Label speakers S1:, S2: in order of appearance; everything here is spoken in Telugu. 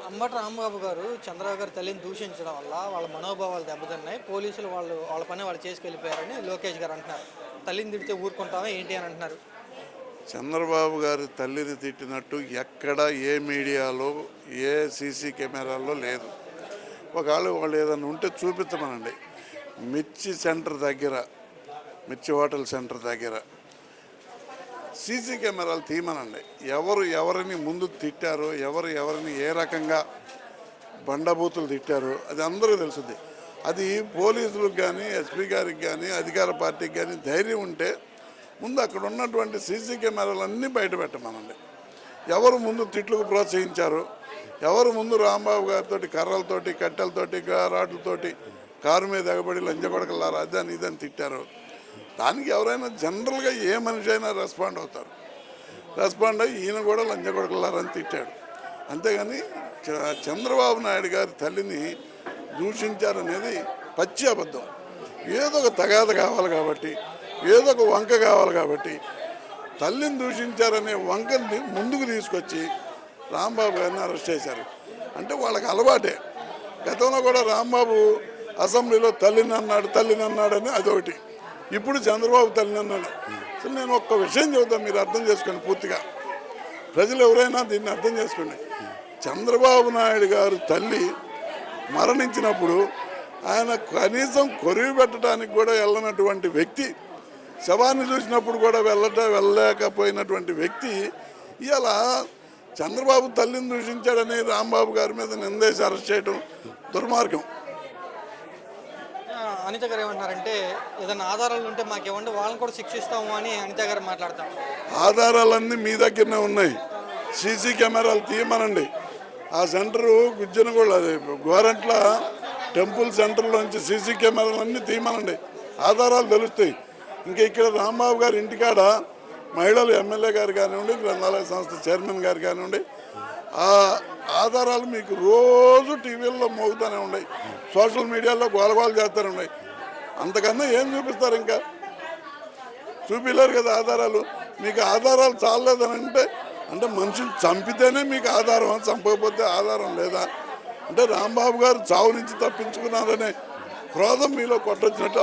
S1: అంబటి రాంబాబు గారు చంద్రబాబు గారి తల్లిని దూషించడం వల్ల వాళ్ళ మనోభావాలు దెబ్బతిన్నాయి. పోలీసులు వాళ్ళ పని వాళ్ళు చేసుకెళ్ళిపోయారని లోకేష్ గారు అంటున్నారు. తల్లిని తిడితే ఊరుకుంటామా ఏంటి అని అంటున్నారు.
S2: చంద్రబాబు గారి తల్లిని తిట్టినట్టు ఎక్కడ ఏ మీడియాలో ఏ సీసీ కెమెరాల్లో లేదు. ఒకవేళ వాళ్ళు ఏదైనా ఉంటే చూపించమనండి. మిర్చి సెంటర్ దగ్గర, మిర్చి హోటల్ సెంటర్ దగ్గర సీసీ కెమెరాలు తీయమనండి. ఎవరిని ముందు తిట్టారో, ఎవరిని ఏ రకంగా బండబూతులు తిట్టారో అది అందరికీ తెలుస్తుంది. అది పోలీసులకు కానీ, ఎస్పీ గారికి కానీ, అధికార పార్టీకి కానీ ధైర్యం ఉంటే ముందు అక్కడ ఉన్నటువంటి సీసీ కెమెరాలన్నీ బయట పెట్టమనండి. ఎవరు ముందు తిట్లకు ప్రోత్సహించారు, ఎవరు ముందు రాంబాబు గారితో కర్రలతోటి, కట్టెలతోటి, రాడ్లతోటి కారు మీద ఎగబడి లంచగొడకలారా అదని ఇదని తిట్టారు, దానికి ఎవరైనా జనరల్గా ఏ మనిషి అయినా రెస్పాండ్ అవుతారు. రెస్పాండ్ అయ్యి ఈయన కూడా లంచగొడకలారని తిట్టాడు. అంతేగాని చంద్రబాబు నాయుడు గారి తల్లిని దూషించారనేది పచ్చి అబద్ధం. ఏదో ఒక తగాద కావాలి కాబట్టి, ఏదో ఒక వంక కావాలి కాబట్టి తల్లిని దూషించారనే వంకని ముందుకు తీసుకొచ్చి రాంబాబు గారిని అరెస్ట్ చేశారు. అంటే వాళ్ళకి అలవాటే. గతంలో కూడా రాంబాబు అసెంబ్లీలో తల్లిని అన్నాడని అదొకటి. ఇప్పుడు చంద్రబాబు తల్లిని అన్నాడు. అసలు నేను ఒక్క విషయం చెబుతాను, మీరు అర్థం చేసుకోండి పూర్తిగా. ప్రజలు ఎవరైనా దీన్ని అర్థం చేసుకోండి. చంద్రబాబు నాయుడు గారు తల్లి మరణించినప్పుడు ఆయన కనీసం కొరివి పెట్టడానికి కూడా వెళ్ళనటువంటి వ్యక్తి, శవాన్ని చూసినప్పుడు కూడా వెళ్ళలేకపోయినటువంటి వ్యక్తి ఇలా చంద్రబాబు తల్లిని దూషించాడని రాంబాబు గారి మీద నిందేసి అరెస్ట్ చేయడం దుర్మార్గం.
S1: అనిత గారు ఏమంటున్నారంటే ఏదైనా ఆధారాలు ఉంటే మాకు ఇవ్వండి, వాళ్ళని కూడా శిక్షిస్తాము అని అనిత గారు మాట్లాడతాం.
S2: ఆధారాలన్నీ మీ దగ్గరనే ఉన్నాయి. సీసీ కెమెరాలు తీయమనండి. ఆ సెంటరు గుజ్జనగూడ, అది గోరంట్ల టెంపుల్ సెంటర్లోంచి సీసీ కెమెరాలన్నీ తీయమనండి. ఆధారాలు తెలుస్తాయి. ఇంకా ఇక్కడ రాంబాబు గారి ఇంటికాడ మహిళలు ఎమ్మెల్యే గారు కానివ్వండి, గ్రంథాలయ సంస్థ చైర్మన్ గారు కానివ్వండి, ఆ ఆధారాలు మీకు రోజు టీవీల్లో మోగుతూనే ఉన్నాయి, సోషల్ మీడియాలో గోలగోలు చేస్తూనే ఉన్నాయి. అంతకన్నా ఏం చూపిస్తారు? ఇంకా చూపించలేరు కదా ఆధారాలు. మీకు ఆధారాలు చాలలేదని అంటే మనుషులు చంపితేనే మీకు ఆధారం, చంపకపోతే ఆధారం లేదా? అంటే రాంబాబు గారు చావు నుంచి తప్పించుకున్నారనే క్రోధం మీలో కొట్టొచ్చినట్టు